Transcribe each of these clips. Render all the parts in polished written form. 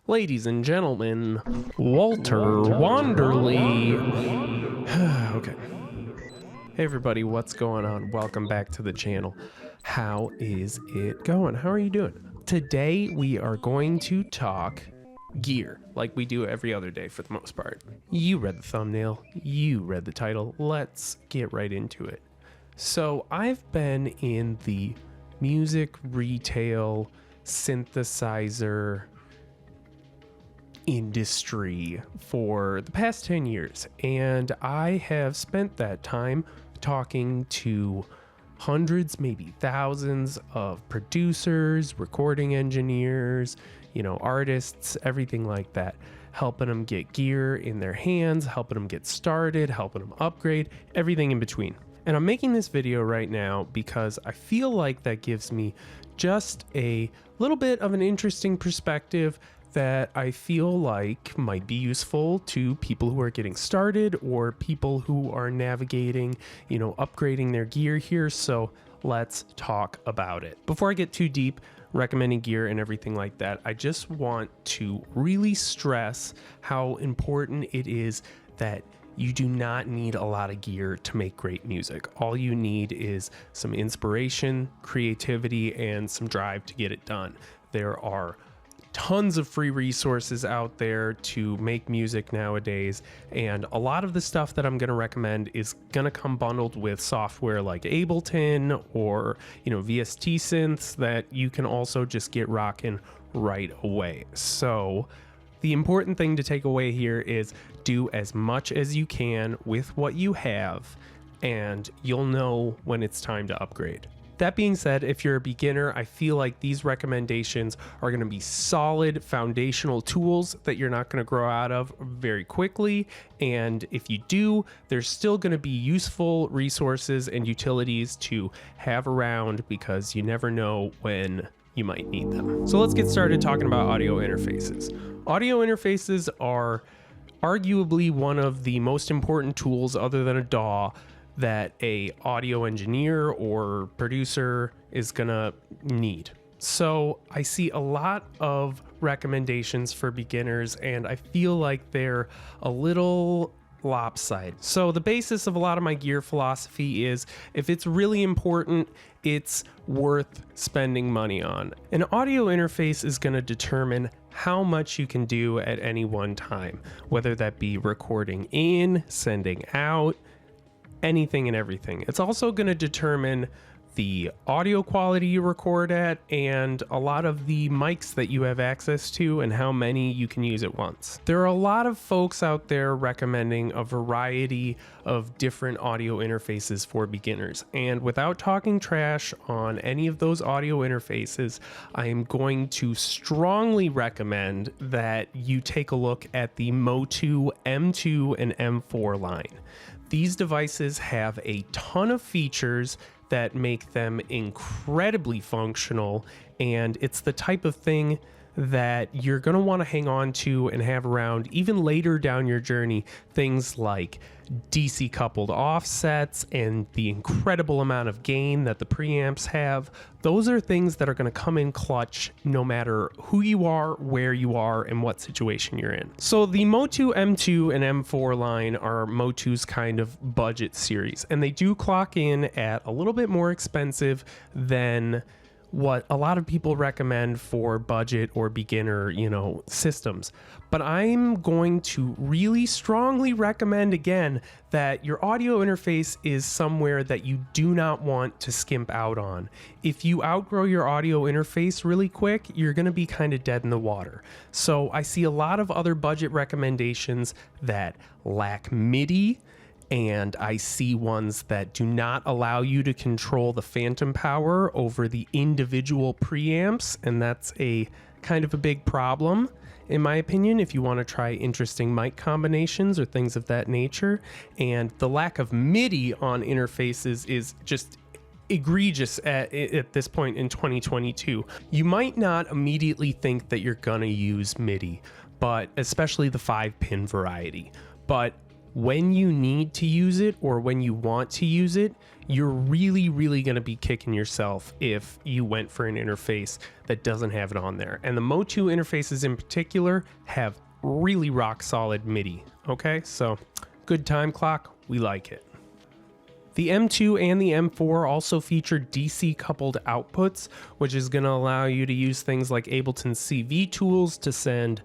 Ladies and gentlemen, Walter Wanderley. Okay. Hey everybody, what's going on? Welcome back to the channel. How is it going? How are you doing? Today we are going to talk gear, like we do every other day for the most part. You read the thumbnail, you read the title, let's get right into it. So I've been in the music retail synthesizer industry for the past 10 years, and I have spent that time talking to hundreds, maybe thousands of producers, recording engineers, artists, everything like that, helping them get gear in their hands, helping them get started, helping them upgrade, everything in between. And I'm making this video right now because I feel like that gives me just a little bit of an interesting perspective that I feel like might be useful to people who are getting started or people who are navigating, upgrading their gear here. So let's talk about it. Before I get too deep, recommending gear and everything like that, I just want to really stress how important it is that you do not need a lot of gear to make great music. All you need is some inspiration, creativity, and some drive to get it done. There are tons of free resources out there to make music nowadays, and a lot of the stuff that I'm going to recommend is going to come bundled with software like Ableton or VST synths that you can also just get rocking right away. So the important thing to take away here is do as much as you can with what you have, and you'll know when it's time to upgrade. That being said, if you're a beginner, I feel like these recommendations are going to be solid foundational tools that you're not going to grow out of very quickly. And if you do, there's still going to be useful resources and utilities to have around because you never know when you might need them. So let's get started talking about audio interfaces. Audio interfaces are arguably one of the most important tools other than a DAW that a audio engineer or producer is gonna need. So I see a lot of recommendations for beginners, and I feel like they're a little lopsided. So the basis of a lot of my gear philosophy is if it's really important, it's worth spending money on. An audio interface is going to determine how much you can do at any one time, whether that be recording in, sending out, anything and everything. It's also going to determine the audio quality you record at and a lot of the mics that you have access to and how many you can use at once. There are a lot of folks out there recommending a variety of different audio interfaces for beginners, and without talking trash on any of those audio interfaces, I am going to strongly recommend that you take a look at the Motu M2 and M4 line. These devices have a ton of features that make them incredibly functional, and it's the type of thing that you're going to want to hang on to and have around even later down your journey. Things like DC coupled offsets and the incredible amount of gain that the preamps have. Those are things that are going to come in clutch no matter who you are, where you are, and what situation you're in. So the Motu M2 and M4 line are Motu's kind of budget series, and they do clock in at a little bit more expensive than what a lot of people recommend for budget or beginner, systems. But I'm going to really strongly recommend again that your audio interface is somewhere that you do not want to skimp out on. If you outgrow your audio interface really quick, you're going to be kind of dead in the water. So I see a lot of other budget recommendations that lack MIDI, and I see ones that do not allow you to control the phantom power over the individual preamps, and that's a kind of a big problem in my opinion if you want to try interesting mic combinations or things of that nature. And the lack of MIDI on interfaces is just egregious at this point in 2022. You might not immediately think that you're gonna use MIDI, but especially the 5-pin variety. But when you need to use it or when you want to use it, you're really, really going to be kicking yourself if you went for an interface that doesn't have it on there. And the Motu interfaces in particular have really rock solid MIDI. Okay, so good time clock, we like it. The M2 and the M4 also feature DC coupled outputs, which is going to allow you to use things like Ableton CV tools to send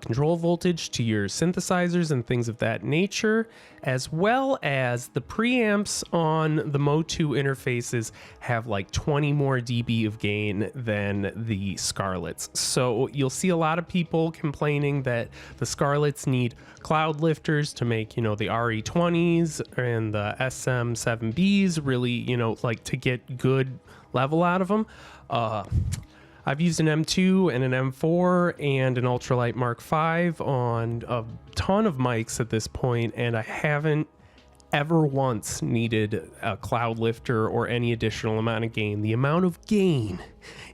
control voltage to your synthesizers and things of that nature, as well as the preamps on the Motu interfaces have like 20 more dB of gain than the Scarletts. So you'll see a lot of people complaining that the Scarletts need cloud lifters to make, the RE20s and the SM7Bs really, like to get good level out of them. I've used an M2 and an M4 and an Ultralight Mark V on a ton of mics at this point, and I haven't ever once needed a cloud lifter or any additional amount of gain. The amount of gain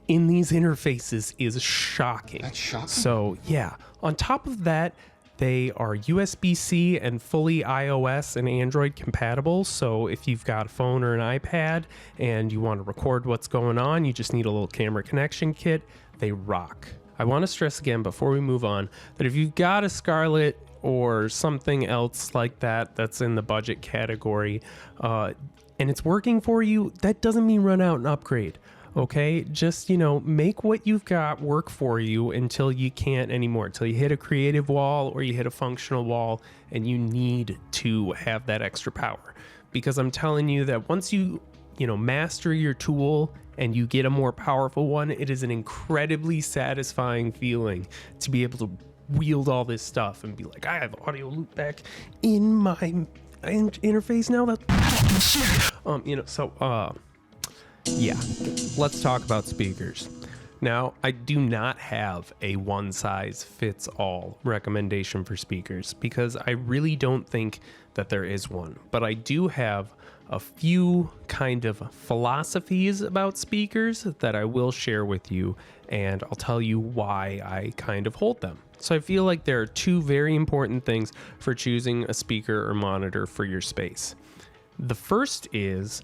in these interfaces is shocking. That's shocking. So yeah, on top of that, they are USB-C and fully iOS and Android compatible. So if you've got a phone or an iPad and you want to record what's going on, you just need a little camera connection kit. They rock. I want to stress again before we move on that if you've got a Scarlett or something else like that that's in the budget category and it's working for you, that doesn't mean run out and upgrade. Okay, just, make what you've got work for you until you can't anymore, until you hit a creative wall or you hit a functional wall and you need to have that extra power. Because I'm telling you that once you, master your tool and you get a more powerful one, it is an incredibly satisfying feeling to be able to wield all this stuff and be like, I have audio loopback in my interface now. Yeah, let's talk about speakers. Now, I do not have a one-size-fits-all recommendation for speakers because I really don't think that there is one. But I do have a few kind of philosophies about speakers that I will share with you, and I'll tell you why I kind of hold them. So I feel like there are two very important things for choosing a speaker or monitor for your space. The first is,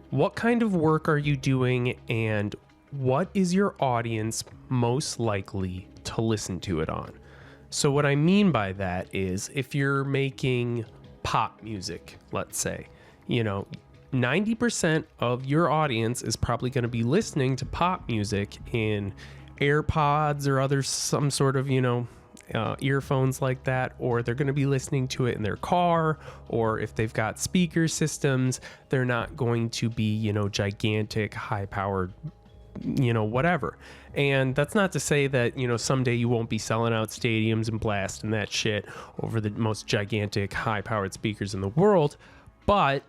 what kind of work are you doing and what is your audience most likely to listen to it on? So what I mean by that is if you're making pop music, let's say, 90% of your audience is probably going to be listening to pop music in AirPods or some sort of, earphones like that, or they're going to be listening to it in their car, or if they've got speaker systems, they're not going to be, gigantic, high powered, whatever. And that's not to say that, someday you won't be selling out stadiums and blasting that shit over the most gigantic, high powered speakers in the world. But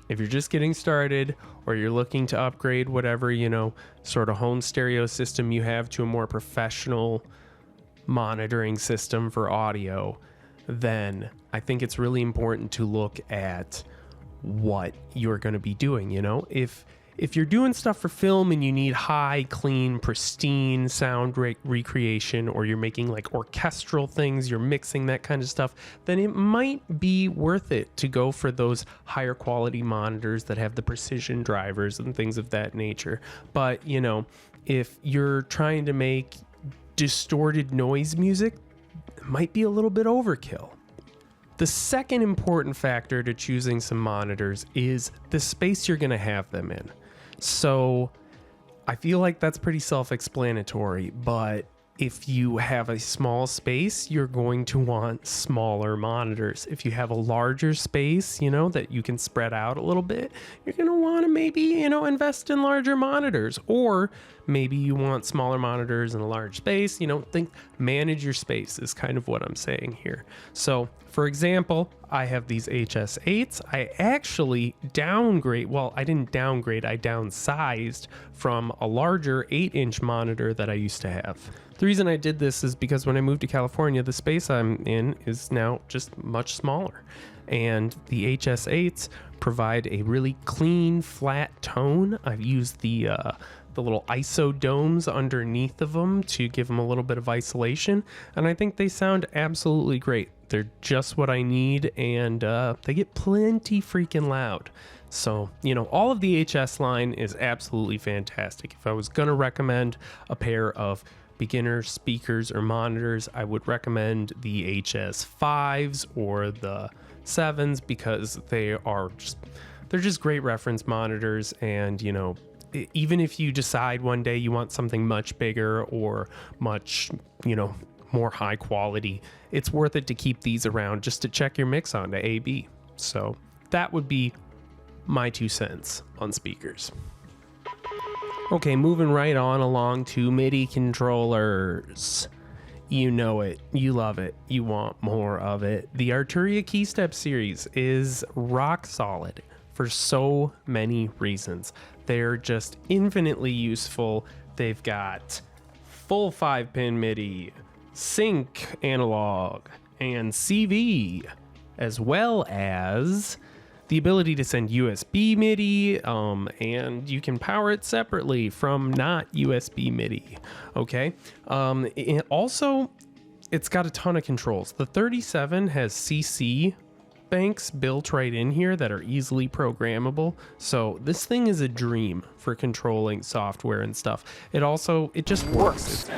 if you're just getting started or you're looking to upgrade whatever, sort of home stereo system you have to a more professional monitoring system for audio, then I think it's really important to look at what you're going to be doing. If you're doing stuff for film and you need high, clean, pristine sound recreation, or you're making like orchestral things, you're mixing that kind of stuff, then it might be worth it to go for those higher quality monitors that have the precision drivers and things of that nature. But, if you're trying to make distorted noise music, it might be a little bit overkill. The second important factor to choosing some monitors is the space you're going to have them in. So I feel like that's pretty self-explanatory, but if you have a small space, you're going to want smaller monitors. If you have a larger space, that you can spread out a little bit, you're going to want to maybe, invest in larger monitors. Or maybe you want smaller monitors in a large space. Manage your space is kind of what I'm saying here. So, for example, I have these HS8s. I actually I didn't downgrade, I downsized from a larger 8-inch monitor that I used to have. The reason I did this is because when I moved to California, the space I'm in is now just much smaller. And the HS8s provide a really clean, flat tone. I've used the the little ISO domes underneath of them to give them a little bit of isolation, and I think they sound absolutely great. They're just what I need, and they get plenty freaking loud. So, all of the HS line is absolutely fantastic. If I was going to recommend a pair of beginner speakers or monitors, I would recommend the HS5s or the 7s, because they're just great reference monitors. And even if you decide one day you want something much bigger or much more high quality, it's worth it to keep these around just to check your mix onto AB. So that would be my 2 cents on speakers. Okay, moving right on along to MIDI controllers. You know it, you love it, you want more of it. The Arturia Keystep series is rock solid for so many reasons. They're just infinitely useful. They've got full 5-pin MIDI, sync analog, and CV, as well as the ability to send USB MIDI, and you can power it separately from not USB MIDI. Okay. Also, it's got a ton of controls. The 37 has CC banks built right in here that are easily programmable. So this thing is a dream for controlling software and stuff. It just works.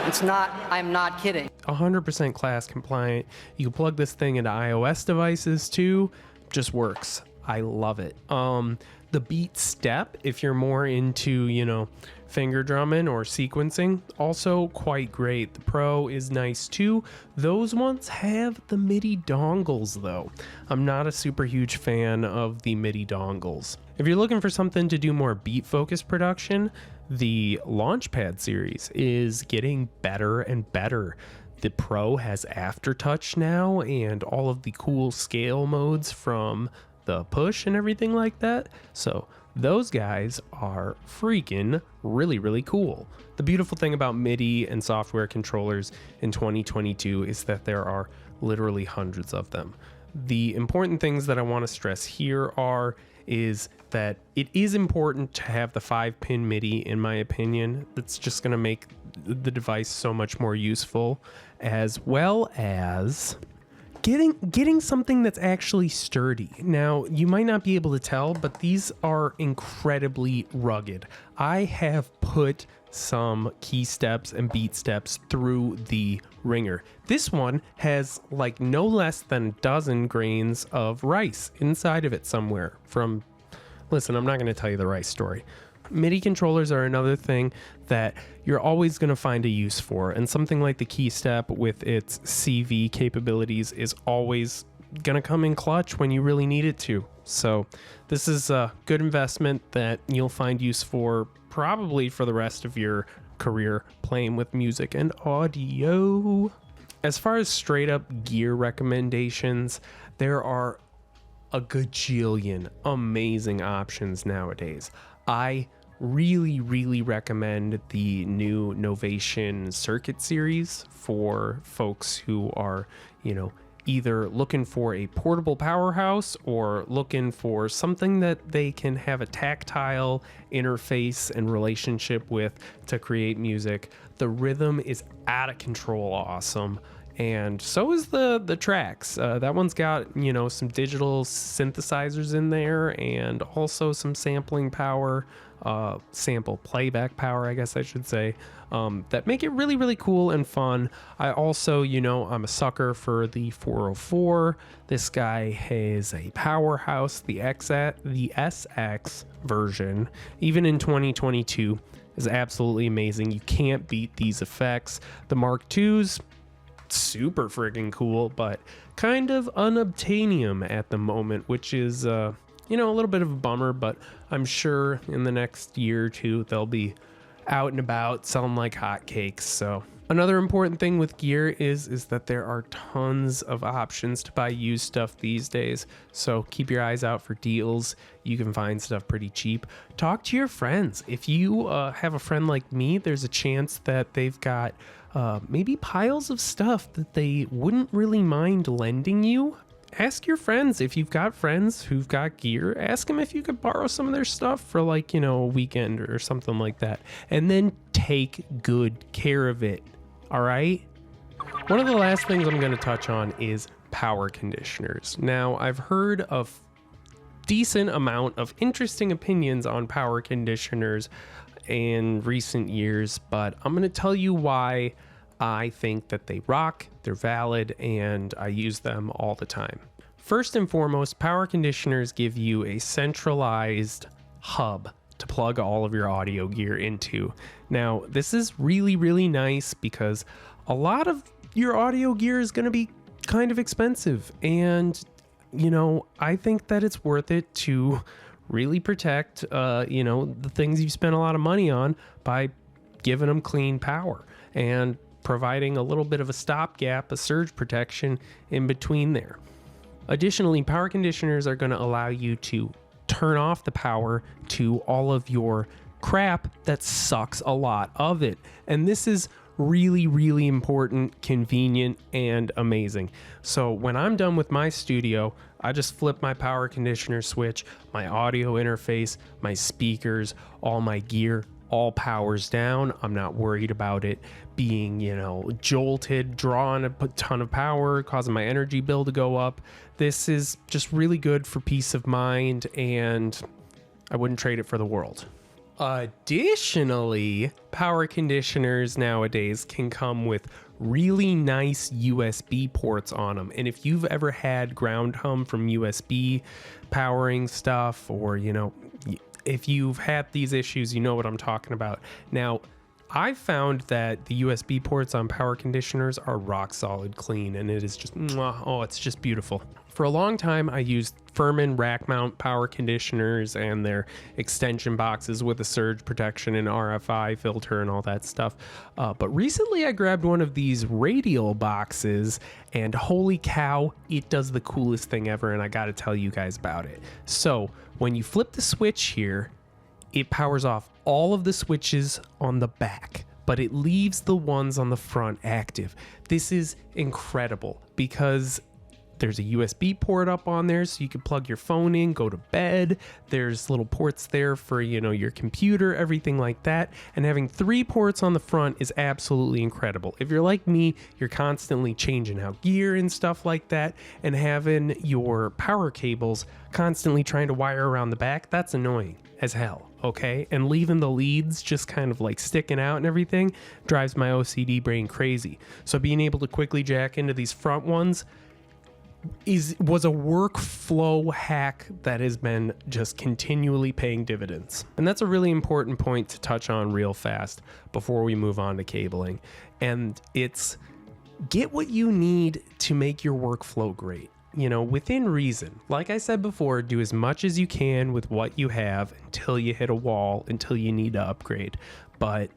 It's not, I'm not kidding. 100% class compliant. You can plug this thing into iOS devices too. Just works. I love it. The Beat Step, if you're more into, finger drumming or sequencing, also quite great. The Pro is nice too. Those ones have the MIDI dongles though. I'm not a super huge fan of the MIDI dongles. If you're looking for something to do more beat focused production, the Launchpad series is getting better and better. The Pro has Aftertouch now and all of the cool scale modes from the Push and everything like that. So those guys are freaking really, really cool. The beautiful thing about MIDI and software controllers in 2022 is that there are literally hundreds of them. The important things that I want to stress here is that it is important to have the 5-pin MIDI, in my opinion. That's just going to make the device so much more useful, as well as getting something that's actually sturdy. Now, you might not be able to tell, but these are incredibly rugged. I have put some key steps and beat steps through the ringer. This one has like no less than a dozen grains of rice inside of it somewhere from... Listen, I'm not going to tell you the rice story. MIDI controllers are another thing that you're always going to find a use for, and something like the Keystep with its CV capabilities is always going to come in clutch when you really need it to. So this is a good investment that you'll find use for probably for the rest of your career playing with music and audio. As far as straight up gear recommendations, there are a gajillion amazing options nowadays. I really, really recommend the new Novation Circuit series for folks who are, either looking for a portable powerhouse or looking for something that they can have a tactile interface and relationship with to create music. The rhythm is out of control awesome. And so is the tracks. That one's got, some digital synthesizers in there and also some sampling power, sample playback power, I guess I should say, that make it really, really cool and fun. I also, I'm a sucker for the 404. This guy has a powerhouse, the SX version, even in 2022, is absolutely amazing. You can't beat these effects. The Mark IIs, super friggin' cool, but kind of unobtainium at the moment, which is a little bit of a bummer, but I'm sure in the next year or two they'll be out and about selling like hotcakes. So another important thing with gear is that there are tons of options to buy used stuff these days, so keep your eyes out for deals. You can find stuff pretty cheap. Talk to your friends. If you have a friend like me, there's a chance that they've got maybe piles of stuff that they wouldn't really mind lending you ask your friends. If you've got friends who've got gear, ask them if you could borrow some of their stuff for like, a weekend or something like that. And then take good care of it. All right? One of the last things I'm going to touch on is power conditioners. Now, I've heard of decent amount of interesting opinions on power conditioners in recent years, but I'm going to tell you why I think that they rock, they're valid, and I use them all the time. First and foremost, power conditioners give you a centralized hub to plug all of your audio gear into. Now, this is really, really nice because a lot of your audio gear is going to be kind of expensive, and I think that it's worth it to really protect the things you spend a lot of money on by giving them clean power and providing a little bit of a stopgap, a surge protection in between there. Additionally, power conditioners are going to allow you to turn off the power to all of your crap that sucks a lot of it. And this is really, really important, convenient, and amazing. So when I'm done with my studio, I just flip my power conditioner switch, my audio interface, my speakers, all my gear, all powers down. I'm not worried about it being, jolted, drawing a ton of power, causing my energy bill to go up. This is just really good for peace of mind, and I wouldn't trade it for the world. Additionally, power conditioners nowadays can come with really nice USB ports on them. And if you've ever had ground hum from USB powering stuff, or, if you've had these issues, you know what I'm talking about. Now, I've found that the USB ports on power conditioners are rock solid clean, and it is just, it's just beautiful. For a long time, I used Furman rack mount power conditioners and their extension boxes with a surge protection and RFI filter and all that stuff. But recently I grabbed one of these radial boxes, and holy cow, it does the coolest thing ever, and I gotta tell you guys about it. So when you flip the switch here, it powers off all of the switches on the back, but it leaves the ones on the front active. This is incredible because there's a USB port up on there so you can plug your phone in, go to bed. There's little ports there for, your computer, everything like that. And having 3 ports on the front is absolutely incredible. If you're like me, you're constantly changing out gear and stuff like that, and having your power cables constantly trying to wire around the back, that's annoying as hell, okay? And leaving the leads just kind of like sticking out and everything drives my OCD brain crazy. So being able to quickly jack into these front ones was a workflow hack that has been just continually paying dividends. And that's a really important point to touch on real fast before we move on to cabling. And it's get what you need to make your workflow great. Within reason. Like I said before, do as much as you can with what you have until you hit a wall, until you need to upgrade. But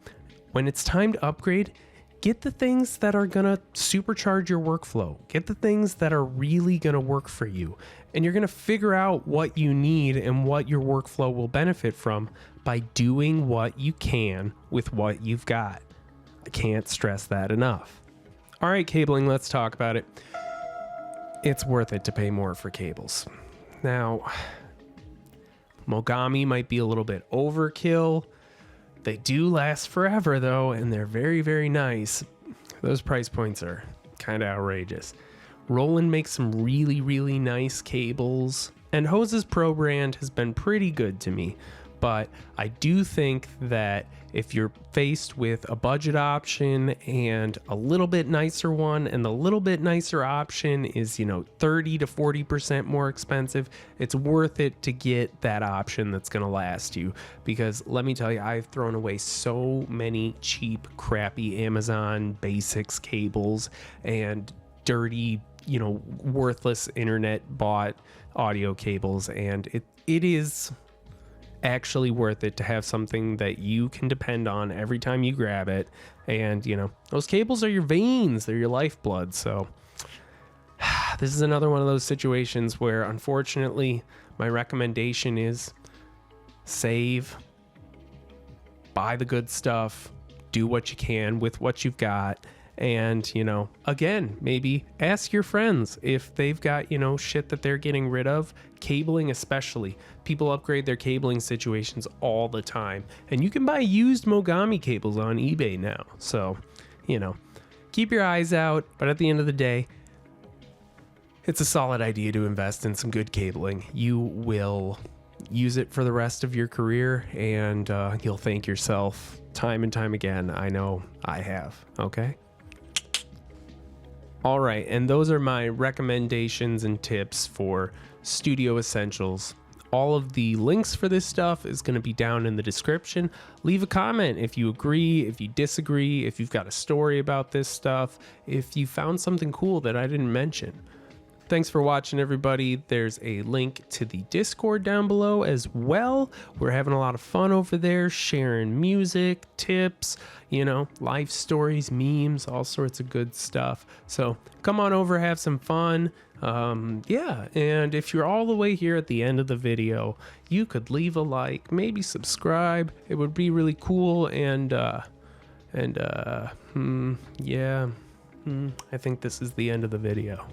when it's time to upgrade, get the things that are going to supercharge your workflow. Get the things that are really going to work for you. And you're going to figure out what you need and what your workflow will benefit from by doing what you can with what you've got. I can't stress that enough. All right, cabling, let's talk about it. It's worth it to pay more for cables. Now, Mogami might be a little bit overkill. They do last forever though, and they're very, very nice. Those price points are kind of outrageous. Roland makes some really, really nice cables, and Hose's Pro brand has been pretty good to me. But I do think that if you're faced with a budget option and a little bit nicer one, and the little bit nicer option is, 30 to 40% more expensive, it's worth it to get that option that's going to last you. Because let me tell you, I've thrown away so many cheap, crappy Amazon Basics cables and dirty, worthless internet bought audio cables, and it is actually worth it to have something that you can depend on every time you grab it. And those cables are your veins, they're your lifeblood. So this is another one of those situations where, unfortunately, my recommendation is save, buy the good stuff, do what you can with what you've got, And, you know, again, maybe ask your friends if they've got, you know, shit that they're getting rid of. Cabling especially. People upgrade their cabling situations all the time. And you can buy used Mogami cables on eBay now. So, you know, keep your eyes out. But at the end of the day, it's a solid idea to invest in some good cabling. You will use it for the rest of your career, and you'll thank yourself time and time again. I know I have. Okay. All right. And those are my recommendations and tips for Studio Essentials. All of the links for this stuff is going to be down in the description. Leave a comment if you agree, if you disagree, if you've got a story about this stuff, if you found something cool that I didn't mention. Thanks for watching, everybody. There's a link to the Discord down below as well. We're having a lot of fun over there, sharing music, tips, you know, life stories, memes, all sorts of good stuff. So come on over, have some fun. Yeah, and if you're all the way here at the end of the video, you could leave a like, maybe subscribe. It would be really cool. And I think this is the end of the video.